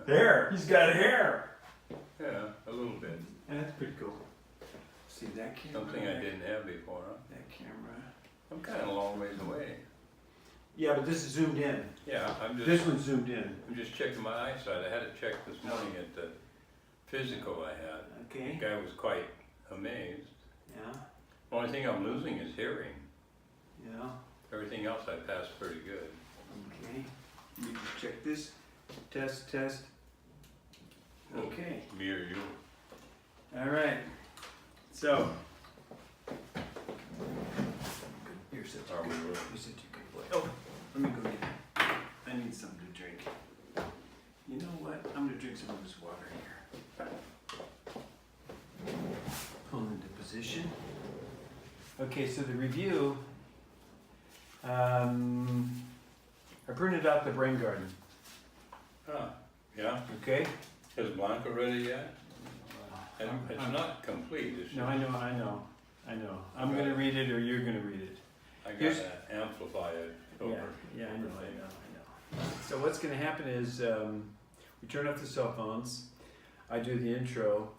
Hair. He's got hair. Yeah, a little bit. And that's pretty cool. See that camera? Something I didn't have before, huh? That camera. I'm kind of a long ways away. Yeah, but this is zoomed in. Yeah, This one's zoomed in. I'm just checking my eyesight. I had it checked this morning at the physical I had. Okay. The guy was quite amazed. Yeah. The only thing I'm losing is hearing. Yeah. Everything else I passed pretty good. Okay. You can check this. Test, test. Okay. Me or you? All right. So. You're such a Are we good, ready? you're such a good boy. Oh, let me go get it. I need something to drink. You know what? I'm gonna drink some of this water here. Pull into position. Okay, so the review. I printed out the Brain Garden. Huh, yeah? Okay. Is Blanca ready yet? It's not complete, it's No, just, I know. I'm gonna read it or you're gonna read it. I here's- gotta amplify it over. Yeah, I know. So what's gonna happen is, we turn off the cell phones, I do the intro,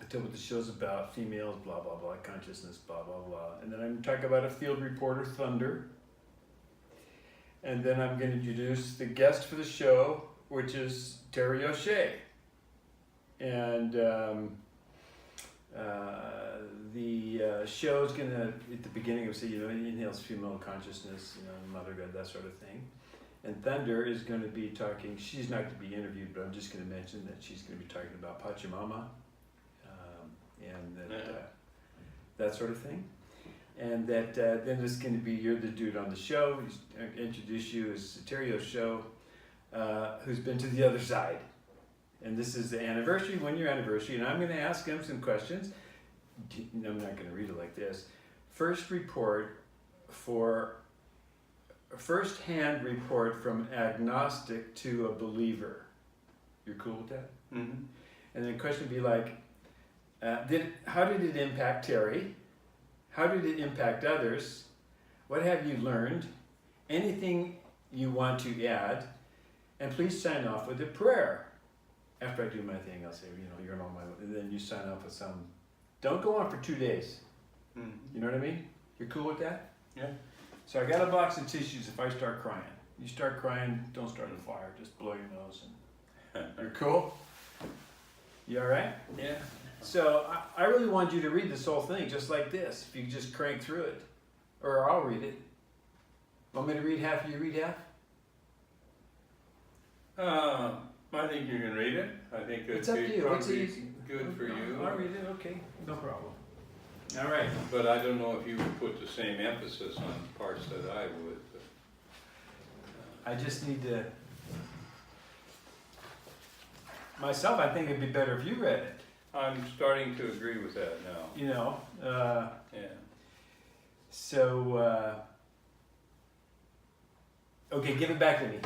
I tell what the show's about, females, blah, blah, blah, consciousness, blah, blah, blah. And then I'm talking about a field reporter, Thunder. And then I'm gonna introduce the guest for the show, which is Terry O'Shea. And the show's gonna, at the beginning, say, he inhales female consciousness, mother God, that sort of thing. And Thunder is gonna be talking, she's not gonna be interviewed, but I'm just gonna mention that she's gonna be talking about Pachamama, and that sort of thing. And that then it's gonna be, you're the dude on the show, introduce you as Terry O'Shea, who's been to the other side. And this is the anniversary, 1-year anniversary, and I'm gonna ask him some questions. I'm not gonna read it like this. First hand report from agnostic to a believer. You're cool with that? Mm-hmm. And then the question would be like, how did it impact Terry? How did it impact others? What have you learned? Anything you want to add? And please sign off with a prayer. After I do my thing, I'll say, you're on my, and then you sign off with some. Don't go on for 2 days. Mm-hmm. You know what I mean? You're cool with that? Yeah. So I got a box of tissues if I start crying. You start crying, don't start a fire, just blow your nose. And you're cool? You all right? Yeah. So I really want you to read this whole thing just like this. If you just crank through it. Or I'll read it. Want me to read half, you read half? I think you can read it. I think It's it'd up to be you. What's probably easy? good for you. I'll read it, okay. No problem. All right. But I don't know if you would put the same emphasis on parts that I would. But, I just need to... Myself, I think it'd be better if you read it. I'm starting to agree with that now. Yeah. So, okay, give it back to me.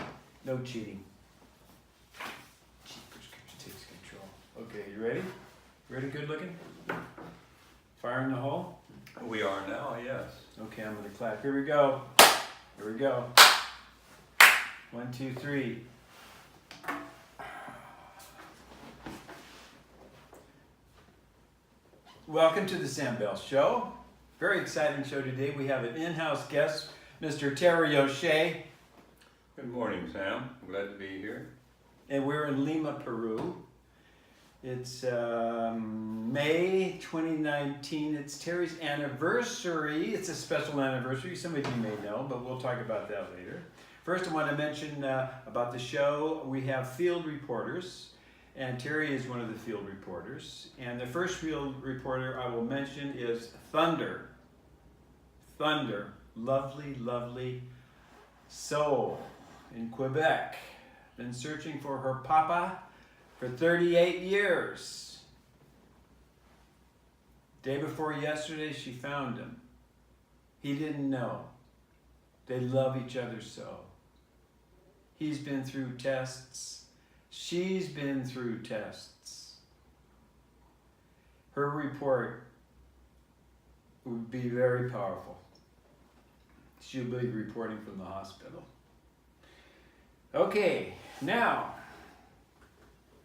No cheating. Jeepers, takes control. Okay, you ready? Ready, good looking? Fire in the hole? We are now, yes. Okay, I'm gonna clap. Here we go. Here we go. 1, 2, 3. Welcome to the Sam Bell Show. Very exciting show today. We have an in-house guest, Mr. Terry O'Shea. Good morning, Sam. Glad to be here. And we're in Lima, Peru. It's May 2019. It's Terry's anniversary. It's a special anniversary. Some of you may know, but we'll talk about that later. First, I want to mention about the show. We have field reporters, and Terry is one of the field reporters. And the first field reporter I will mention is Thunder. Thunder, lovely, lovely soul in Quebec. Been searching for her papa for 38 years. Day before yesterday, she found him. He didn't know. They love each other so. He's been through tests. She's been through tests. Her report would be very powerful. She'll be reporting from the hospital. Okay, now,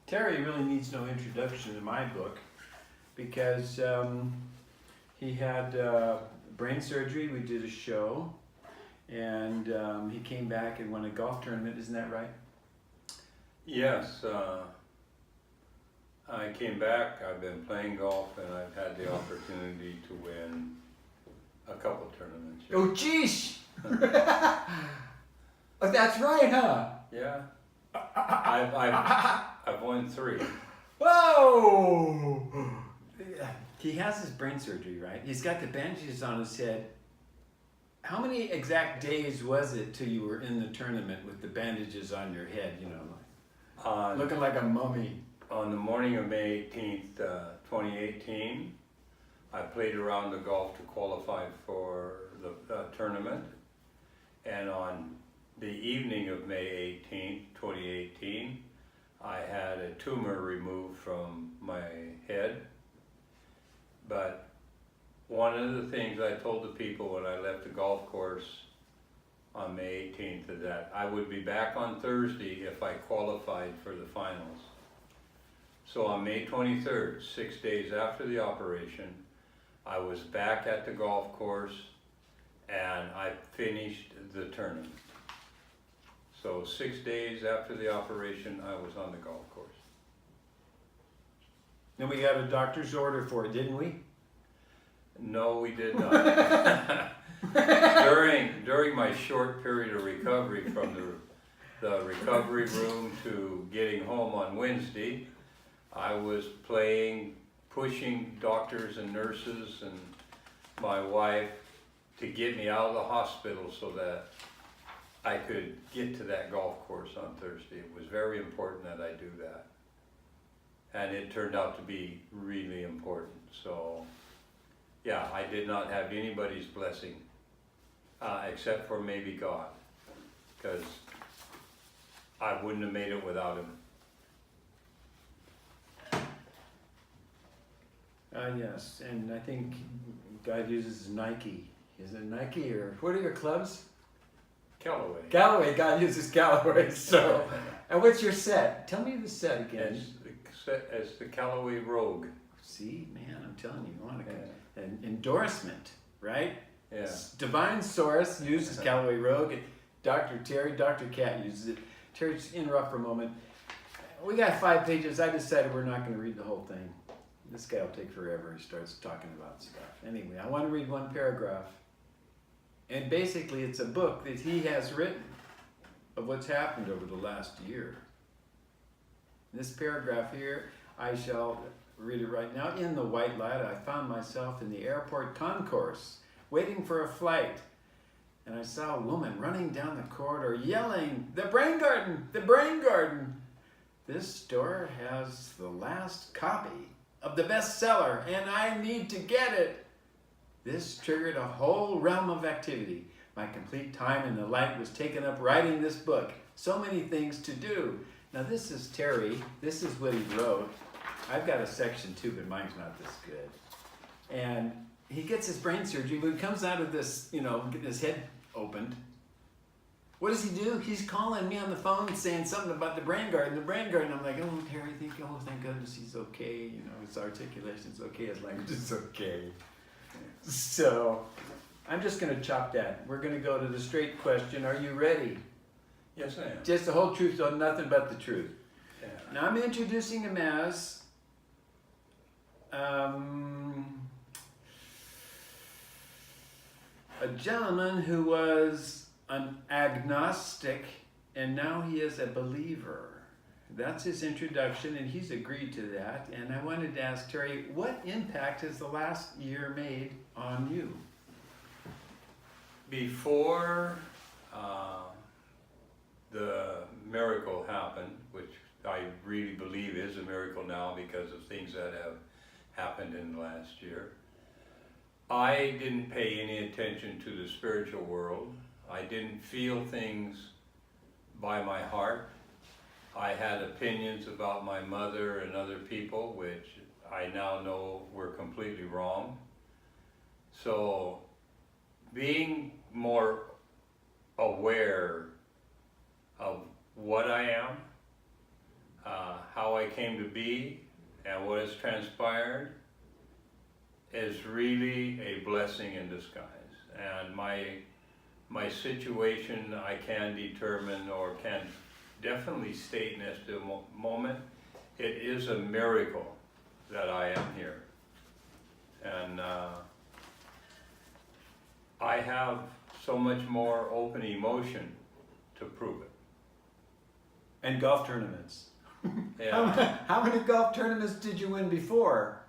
Terry really needs no introduction in my book because he had brain surgery. We did a show, and he came back and won a golf tournament. Isn't that right? Yes, I came back. I've been playing golf, and I've had the opportunity to win a couple tournaments. Oh, geez! Oh, that's right, huh? Yeah, I've won 3. Whoa! He has his brain surgery, right? He's got the bandages on his head. How many exact days was it till you were in the tournament with the bandages on your head, you know, looking like a mummy? On the morning of May 18th, 2018, I played around the golf to qualify for the tournament. And on the evening of May 18th, 2018, I had a tumor removed from my head. But one of the things I told the people when I left the golf course on May 18th is that I would be back on Thursday if I qualified for the finals. So on May 23rd, 6 days after the operation, I was back at the golf course and I finished the tournament. So 6 days after the operation, I was on the golf course. And we got a doctor's order for it, didn't we? No, we did not. During my short period of recovery from the recovery room to getting home on Wednesday, I was pushing doctors and nurses and my wife to get me out of the hospital so that I could get to that golf course on Thursday. It was very important that I do that. And it turned out to be really important. So, yeah, I did not have anybody's blessing, except for maybe God, because I wouldn't have made it without him. Yes, and I think God uses Nike. Is it Nike or what are your clubs? Callaway. Callaway. God uses Callaway. So, and what's your set? Tell me the set again. As the Callaway Rogue. See, man, I'm telling you, you want an endorsement, right? Yeah. Divine Source uses Callaway Rogue. And Dr. Cat uses it. Terry, just interrupt for a moment. We got 5 pages. I decided we're not going to read the whole thing. This guy will take forever. He starts talking about stuff. Anyway, I want to read one paragraph. And basically, it's a book that he has written of what's happened over the last year. This paragraph here, I shall read it right now. In the white light, I found myself in the airport concourse, waiting for a flight. And I saw a woman running down the corridor, yelling, "The Brain Garden! The Brain Garden!" This store has the last copy of the bestseller, and I need to get it. This triggered a whole realm of activity. My complete time in the light was taken up writing this book. So many things to do. Now this is Terry. This is what he wrote. I've got a section too, but mine's not this good. And he gets his brain surgery, but he comes out of this, getting his head opened. What does he do? He's calling me on the phone saying something about the Brain Garden, the Brain Garden. I'm like, oh, Terry, thank goodness he's okay. His articulation's okay, his language is okay. So I'm just going to chop that. We're going to go to the straight question. Are you ready? Yes, I am. Just the whole truth, so nothing but the truth. Yeah. Now I'm introducing him as a gentleman who was an agnostic and now he is a believer. That's his introduction and he's agreed to that. And I wanted to ask Terry, what impact has the last year made on you? Before the miracle happened, which I really believe is a miracle now because of things that have happened in the last year, I didn't pay any attention to the spiritual world. I didn't feel things by my heart. I had opinions about my mother and other people, which I now know were completely wrong. So being more aware of what I am, how I came to be and what has transpired is really a blessing in disguise. And my situation I can determine or can definitely state in this moment, it is a miracle that I am here. And I have so much more open emotion to prove it. And golf tournaments. Yeah. How many golf tournaments did you win before?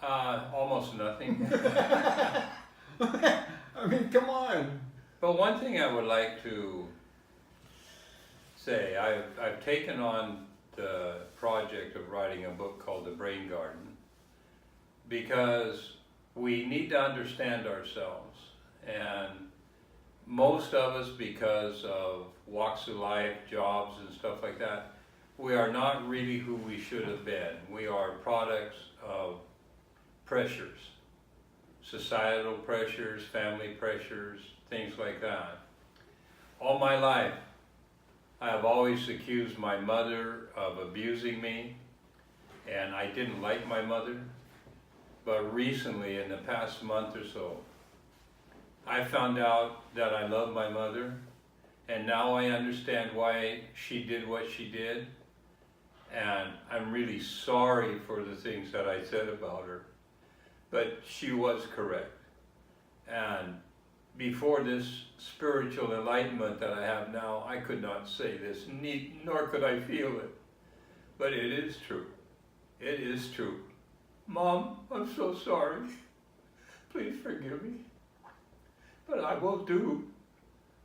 Almost nothing. I mean, come on. But one thing I would like to say, I've taken on the project of writing a book called The Brain Garden because we need to understand ourselves. And most of us, because of walks of life, jobs and stuff like that, we are not really who we should have been. We are products of pressures, societal pressures, family pressures, things like that. All my life, I have always accused my mother of abusing me, and I didn't like my mother. But recently, in the past month or so, I found out that I love my mother, and now I understand why she did what she did, and I'm really sorry for the things that I said about her. But she was correct. And before this spiritual enlightenment that I have now, I could not say this, nor could I feel it. But it is true. It is true. Mom, I'm so sorry. Please forgive me. But I will do.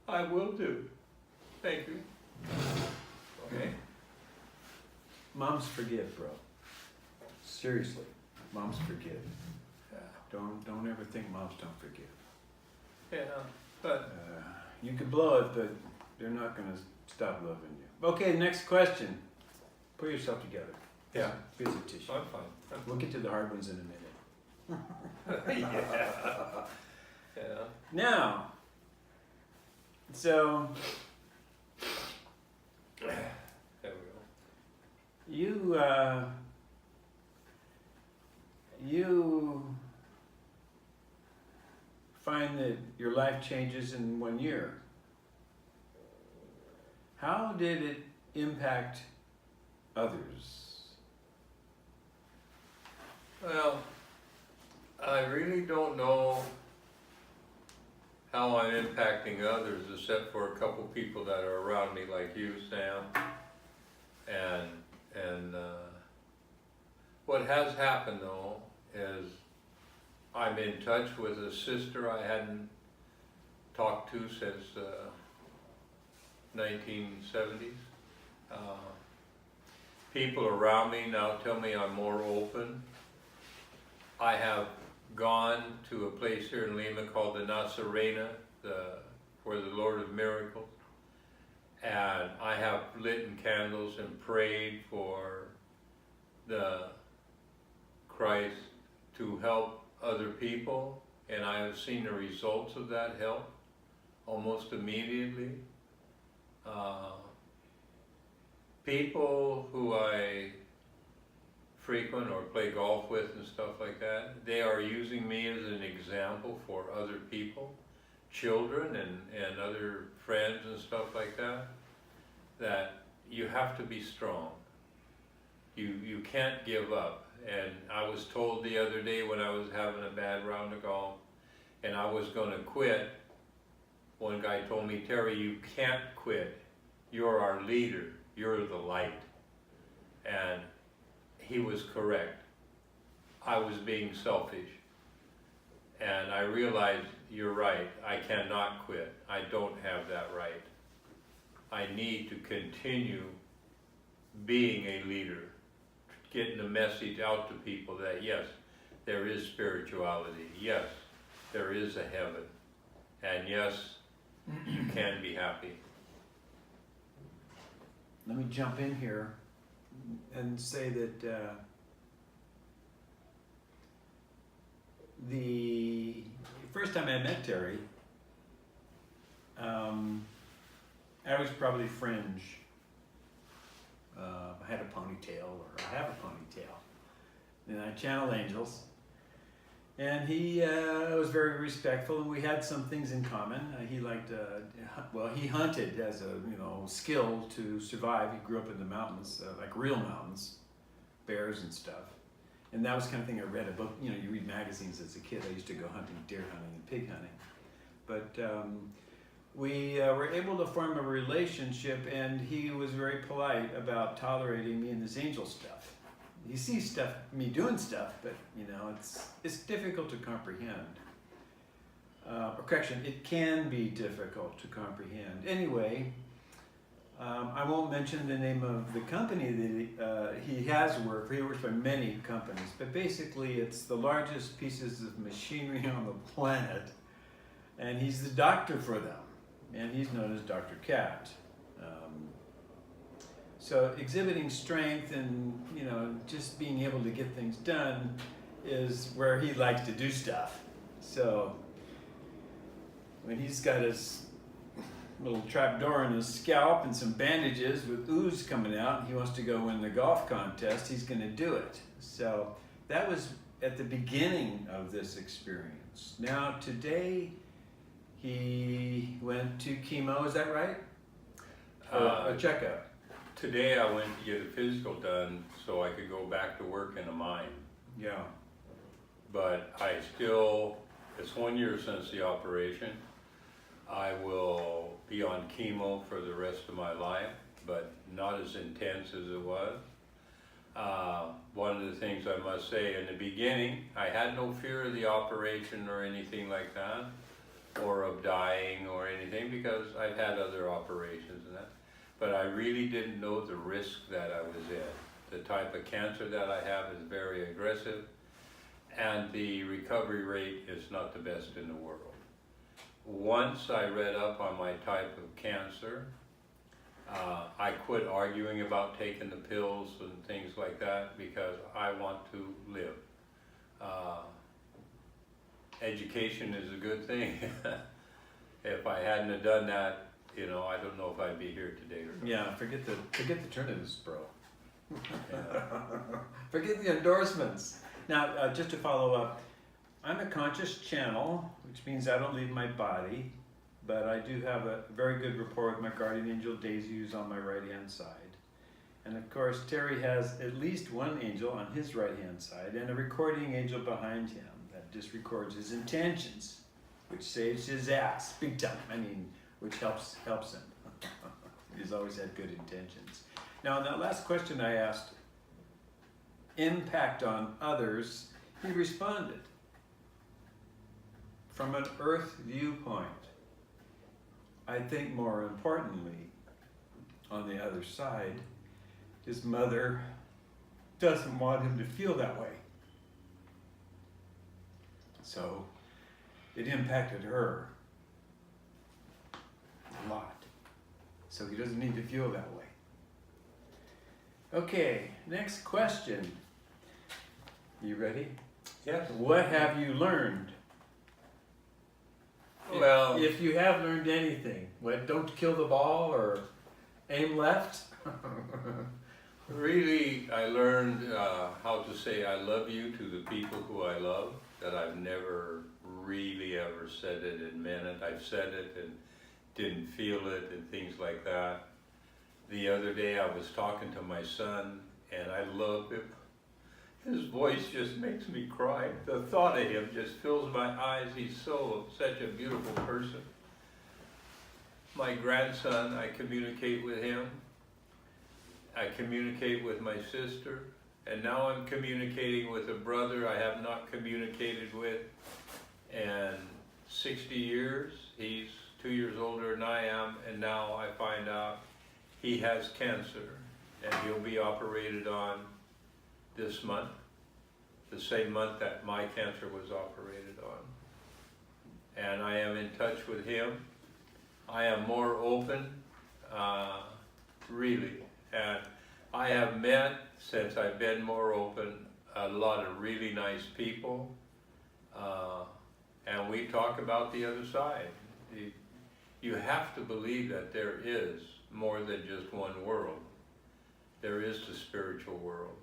I will do. Thank you. Okay? Moms forgive, bro. Seriously, moms forgive. Yeah. Don't ever think moms don't forgive. Yeah, but You could blow it, but they're not going to stop loving you. Okay, next question. Put yourself together. Yeah. Piece of tissue. I'm fine. We'll get to the hard ones in a minute. Yeah. Yeah. Now, so There we go. you find that your life changes in 1 year. How did it impact others? Well, I really don't know how I'm impacting others except for a couple people that are around me like you, Sam. And what has happened though is I'm in touch with a sister I hadn't talked to since 1970s. People around me now tell me I'm more open. I have gone to a place here in Lima called the Nazarena, for the Lord of Miracles, and I have lit candles and prayed for the Christ to help other people, and I have seen the results of that help almost immediately. People who I frequent or play golf with and stuff like that, they are using me as an example for other people, children and other friends and stuff like that, that you have to be strong. You can't give up. And I was told the other day when I was having a bad round of golf and I was going to quit, one guy told me, Terry, you can't quit. You're our leader. You're the light. And he was correct. I was being selfish. And I realized, you're right, I cannot quit. I don't have that right. I need to continue being a leader, getting the message out to people that yes, there is spirituality. Yes, there is a heaven. And yes, you can be happy. Let me jump in here and say that the first time I met Terry, I was probably fringe. I had a ponytail, or I have a ponytail. And I channeled angels. And he was very respectful, and we had some things in common. He liked, he hunted as a skill to survive. He grew up in the mountains, like real mountains, bears and stuff. And that was the kind of thing I read about. You read magazines as a kid. I used to go hunting, deer hunting, and pig hunting. But we were able to form a relationship, and he was very polite about tolerating me and this angel stuff. He sees me doing stuff, but it's difficult to comprehend. Or correction, it can be difficult to comprehend. Anyway, I won't mention the name of the company that he has worked for. He works for many companies, but basically it's the largest pieces of machinery on the planet, and he's the doctor for them, and he's known as Dr. Cat. So exhibiting strength and just being able to get things done is where he likes to do stuff. So when he's got his little trap door in his scalp and some bandages with ooze coming out, and he wants to go win the golf contest, he's going to do it. So that was at the beginning of this experience. Now today he went to chemo, is that right? A checkup. Today I went to get a physical done so I could go back to work in a mine. Yeah. But it's 1 year since the operation. I will be on chemo for the rest of my life, but not as intense as it was. One of the things I must say, in the beginning, I had no fear of the operation or anything like that, or of dying or anything, because I've had other operations and that. But I really didn't know the risk that I was in. The type of cancer that I have is very aggressive, and the recovery rate is not the best in the world. Once I read up on my type of cancer, I quit arguing about taking the pills and things like that because I want to live. Education is a good thing. If I hadn't have done that, I don't know if I'd be here today or not. Yeah, forget the Trinidus, bro. Forget the endorsements. Now, just to follow up, I'm a conscious channel, which means I don't leave my body, but I do have a very good rapport with my guardian angel Daisy, who's on my right-hand side. And of course, Terry has at least one angel on his right-hand side and a recording angel behind him that just records his intentions, which saves his ass, big time. Which helps him. He's always had good intentions. Now, in that last question I asked, impact on others, he responded from an earth viewpoint. I think more importantly, on the other side, his mother doesn't want him to feel that way. So it impacted her a lot. So he doesn't need to feel that way. Okay, next question. You ready? Yes. What have you learned? Well, If you have learned anything, don't kill the ball or aim left? really, I learned how to say I love you to the people who I love, that I've never really ever said it and meant it. I've said it and didn't feel it and things like that. The other day I was talking to my son and I love him. His voice just makes me cry. The thought of him just fills my eyes. He's such a beautiful person. My grandson, I communicate with him. I communicate with my sister. And now I'm communicating with a brother I have not communicated with in 60 years. He's 2 years older than I am, and now I find out he has cancer, and he'll be operated on this month, the same month that my cancer was operated on. And I am in touch with him. I am more open, really. And I have met, since I've been more open, a lot of really nice people. And we talk about the other side. You have to believe that there is more than just one world. there is the spiritual world.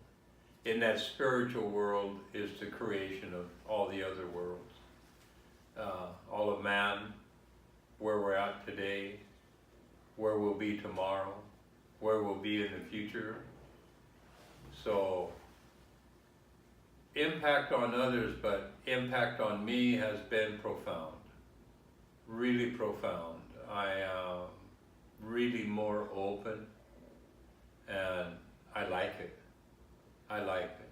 In that spiritual world is the creation of all the other worlds. All of man, where we're at today, where we'll be tomorrow, where we'll be in the future. So, impact on others, but impact on me has been profound. Really profound. I am really more open, and I like it. I like it.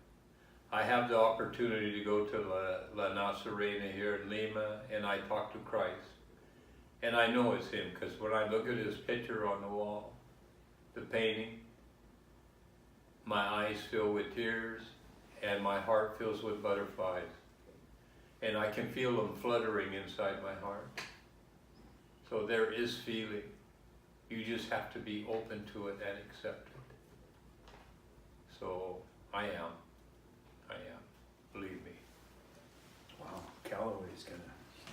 I have the opportunity to go to La Nazarena here in Lima, and I talk to Christ. And I know it's him, because when I look at his picture on the wall, the painting, my eyes fill with tears, and my heart fills with butterflies. And I can feel them fluttering inside my heart. So there is feeling. You just have to be open to it and accept it. So I am. Believe me. Wow, Callaway's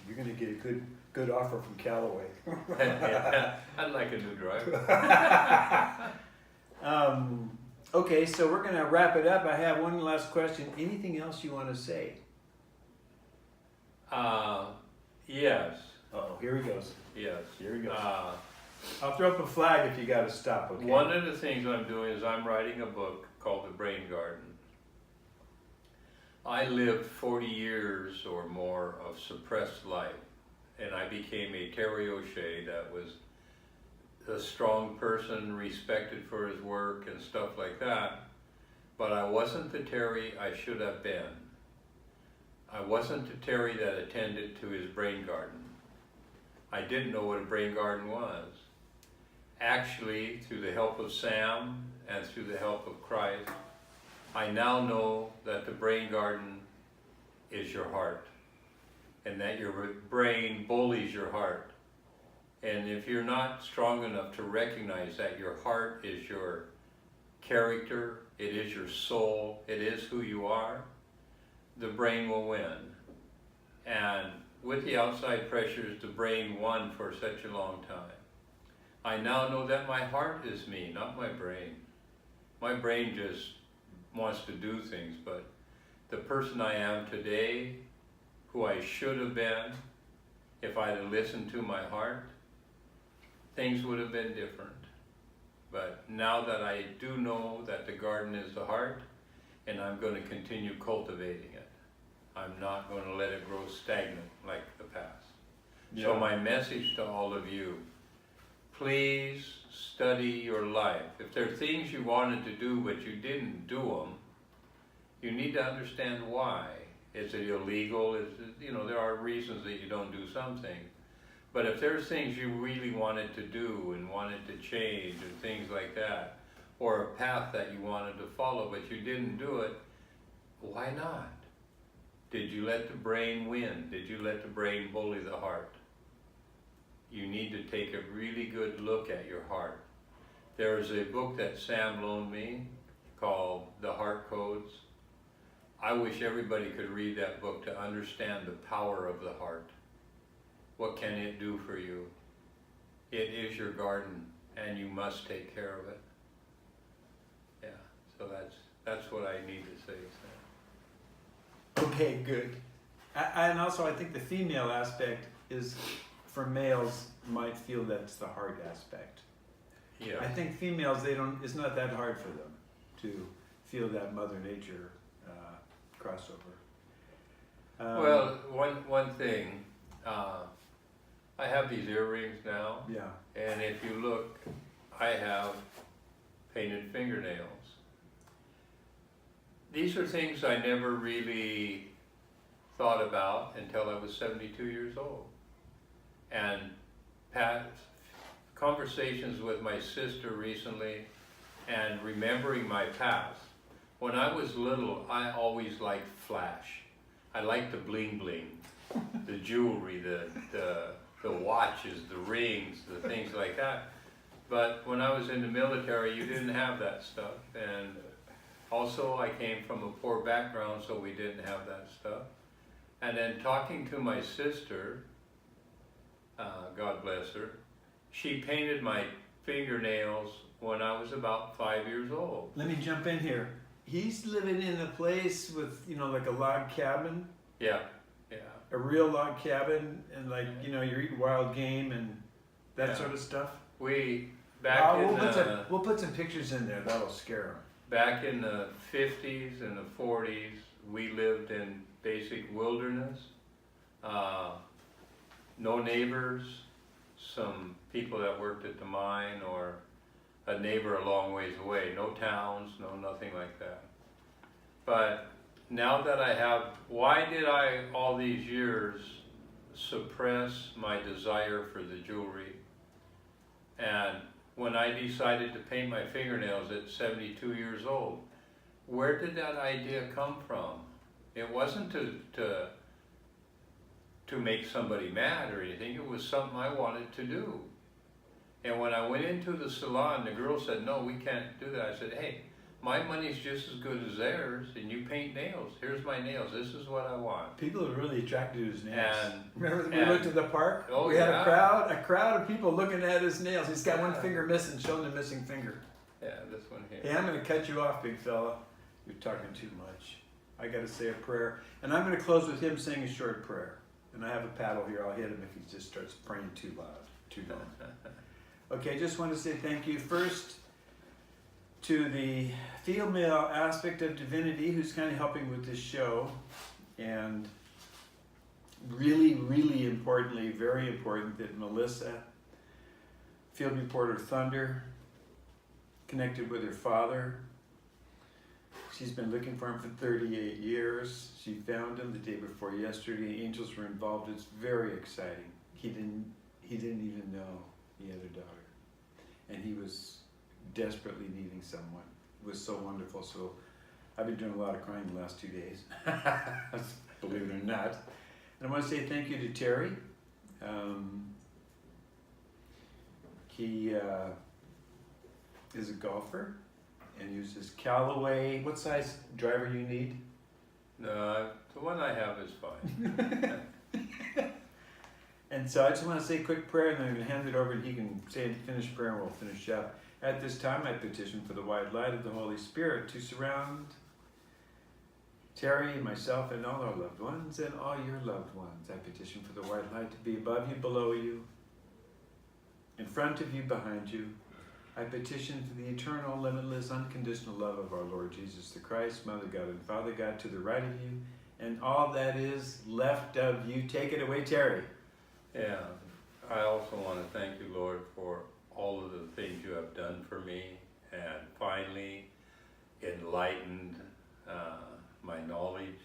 you're gonna get a good offer from Callaway. I'd like a new driver. Okay, so we're gonna wrap it up. I have one last question. Anything else you want to say? Yes. Oh, here he goes. Yes. Here he goes. I'll throw up a flag if you got to stop. Okay. One of the things I'm doing is I'm writing a book called The Brain Garden. I lived 40 years or more of suppressed life, and I became a Terry O'Shea that was a strong person, respected for his work and stuff like that, but I wasn't the Terry I should have been. I wasn't the Terry that attended to his brain garden. I didn't know what a brain garden was. Actually, through the help of Sam and through the help of Christ, I now know that the brain garden is your heart, and that your brain bullies your heart. And if you're not strong enough to recognize that your heart is your character, it is your soul, it is who you are, the brain will win. And with the outside pressures, the brain won for such a long time. I now know that my heart is me, not my brain. My brain just wants to do things, but the person I am today, who I should have been, if I had listened to my heart, things would have been different. But now that I do know that the garden is the heart, and I'm going to continue cultivating it. I'm not going to let it grow stagnant like the past. Yeah. So my message to all of you, please study your life. If there are things you wanted to do but you didn't do them, you need to understand why. Is it illegal? There are reasons that you don't do some things. But if there's things you really wanted to do and wanted to change and things like that, or a path that you wanted to follow but you didn't do it, why not? Did you let the brain win? Did you let the brain bully the heart? You need to take a really good look at your heart. There's a book that Sam loaned me called The Heart Codes. I wish everybody could read that book to understand the power of the heart. What can it do for you? It is your garden, and you must take care of it. Yeah, so that's what I need to say, Sam. Okay, good. And also I think the female aspect is, for males, might feel that's the hard aspect. Yeah. I think females, it's not that hard for them to feel that Mother Nature crossover. Well, one thing, I have these earrings now. Yeah. And if you look, I have painted fingernails. These are things I never really thought about until I was 72 years old. And past conversations with my sister recently and remembering my past. When I was little, I always liked flash. I liked the bling bling, the jewelry, the watches, the rings, the things like that. But when I was in the military, you didn't have that stuff. And also, I came from a poor background, so we didn't have that stuff. And then talking to my sister, God bless her, she painted my fingernails when I was about 5 years old. Let me jump in here. He's living in a place with, you know, like a log cabin, Yeah, yeah. a real log cabin, and like, you know, you're eating wild game and that Yeah. sort of stuff. We, back in We'll put some pictures in there. That'll scare them. back in the 50s and the 40s, we lived in basic wilderness. No neighbors, some people that worked at the mine, or a neighbor a long ways away. No towns, no nothing like that. But now that I have, why did I all these years suppress my desire for the jewelry? And when I decided to paint my fingernails at 72 years old, where did that idea come from? It wasn't to make somebody mad or anything. It was something I wanted to do. And when I went into the salon, the girl said, "No, we can't do that." I said, "Hey, my money's just as good as theirs, and you paint nails. Here's my nails. This is what I want." People are really attracted to his nails. And Remember we went to the park? Oh, we had yeah. a crowd of people looking at his nails. He's got one Yeah. finger missing, showing the missing finger. yeah, this one here. Hey, I'm going to cut you off, big fella. You're talking too much. I got to say a prayer. And I'm going to close with him saying a short prayer. And I have a paddle here. I'll hit him if he just starts praying too loud, too long. Okay, just want to say thank you first to the female aspect of Divinity who's kind of helping with this show. And really, really importantly, very important that Melissa, field reporter Thunder, connected with her father. She's been looking for him for 38 years. She found him the day before yesterday. Angels were involved. It's very exciting. He didn't even know he had a daughter. And he was desperately needing someone. It was so wonderful. So I've been doing a lot of crying the last 2 days, believe it or not. And I want to say thank you to Terry. He is a golfer and uses Callaway. What size driver you need? No, the one I have is fine. And so I just want to say a quick prayer, and then I'm going to hand it over, and he can say a finished prayer, and we'll finish up. At this time, I petition for the wide light of the Holy Spirit to surround Terry, myself, and all our loved ones, and all your loved ones. I petition for the white light to be above you, below you, in front of you, behind you. I petition for the eternal, limitless, unconditional love of our Lord Jesus the Christ, Mother God and Father God, to the right of you, and all that is left of you. Take it away, Terry. Yeah, I also want to thank you, Lord, for all of the things you have done for me, and finally enlightened my knowledge.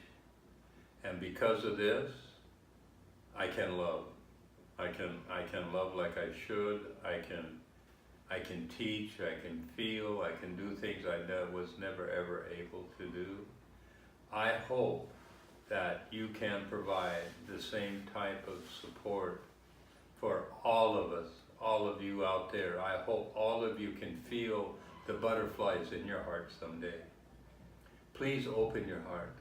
And because of this, I can love. I can love like I should. I can teach. I can feel. I can do things I was never ever able to do. I hope that you can provide the same type of support for all of us, all of you out there. I hope all of you can feel the butterflies in your heart someday. Please open your heart.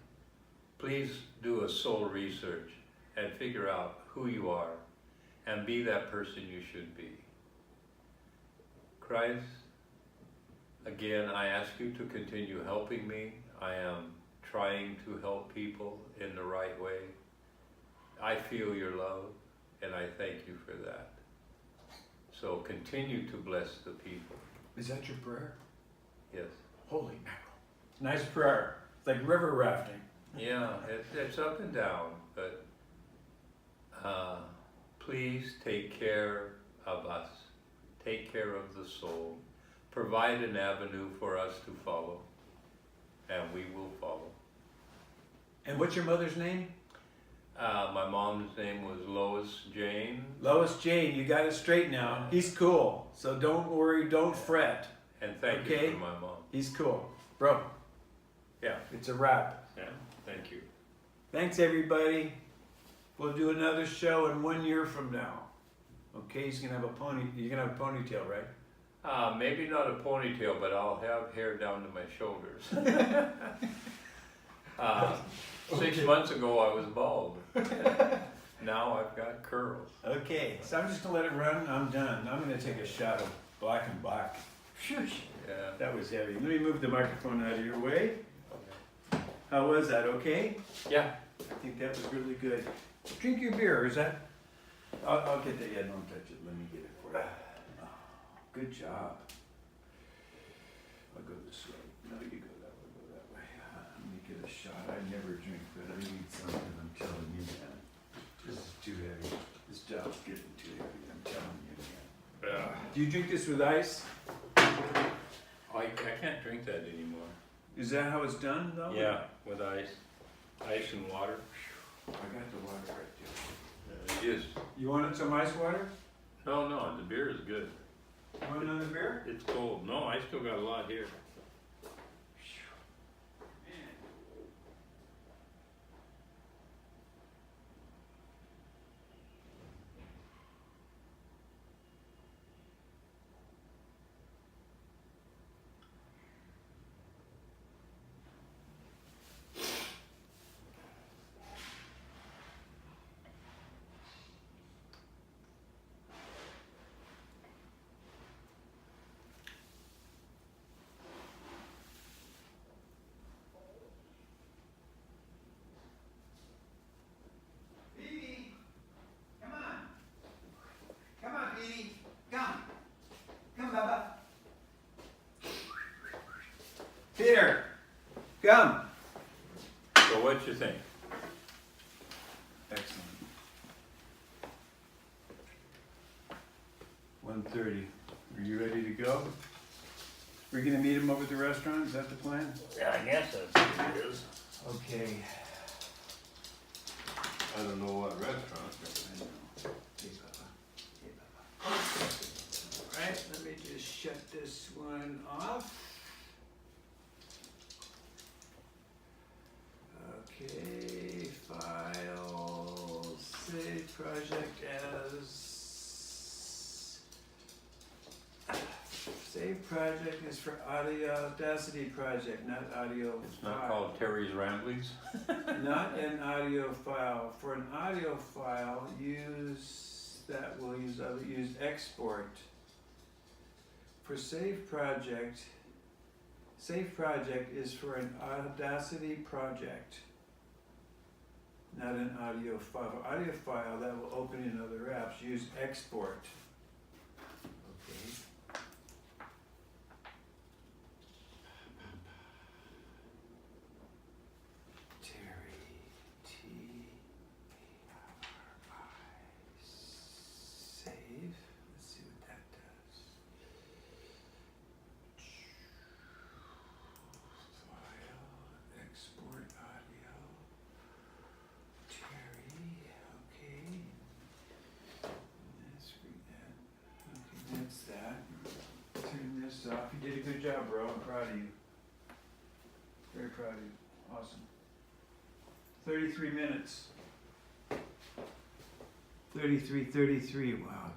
Please do a soul research and figure out who you are and be that person you should be. Christ, again, I ask you to continue helping me. I am trying to help people in the right way. I feel your love, and I thank you for that. So continue to bless the people. Is that your prayer? Yes. Holy mackerel. Nice prayer. It's like river rafting. Yeah, it's up and down, but please take care of us. Take care of the soul. Provide an avenue for us to follow, and we will follow. And what's your mother's name? My mom's name was Lois Jane. Lois Jane. You got it straight now. He's cool. So don't worry. Don't fret. And thank Okay. you for my mom. He's cool. Bro, Yeah. it's a wrap. Yeah. Thank you. Thanks, everybody. We'll do another show in 1 year from now. Okay, he's gonna have a pony. You're gonna have a ponytail, right? Maybe not a ponytail, but I'll have hair down to my shoulders. 6 months ago, I was bald. Now I've got curls. Okay, so I'm just gonna let it run. I'm done. I'm gonna take a shot of Black and black. Phew, Yeah. that was heavy. Let me move the microphone out of your way. How was that? Okay? Yeah. I think that was really good. Drink your beer. Is that? I'll get that. Yeah, don't touch it. Let me get it for you. Oh, good job. I'll go this way. No, you go that way. Go that way. Let me get a shot. I never drink, but I need something. I'm telling you, man. This is too heavy. This job's getting too heavy. I'm telling you, man. Do you drink this with ice? I can't drink that anymore. Is that how it's done, though? Yeah, with ice and water. I got the water right there. It is. You wanted some ice water? No, the beer is good. You want another beer? It's cold. No, I still got a lot here. Phoebe, come on. Come on, Phoebe. Come. Come, Bubba. Peter, come. So what you think? Excellent. 1:30. Are you ready to go? We're gonna meet him over at the restaurant, is that the plan? Yeah, I guess that's what it is. Okay. I don't know what restaurant. I know. Hey, Bubba. Hey, Bubba. All right, let me just shut this one off. Okay, file, save project as. Save project is for audio, Audacity project, not audio It's not file. called Terry's Ramblings. Not an audio file. For an audio file, use export. For save project is for an Audacity project, not an audio file. For audio file that will open in other apps, use export. Okay. Terry, T-A-R-R-I, save. Let's see what that does. File, export audio. Terry, okay. Let's read that. Okay, that's that. Turn this off. You did a good job, bro. I'm proud of you. Very proud of you. Awesome. 33 minutes. 33, wow.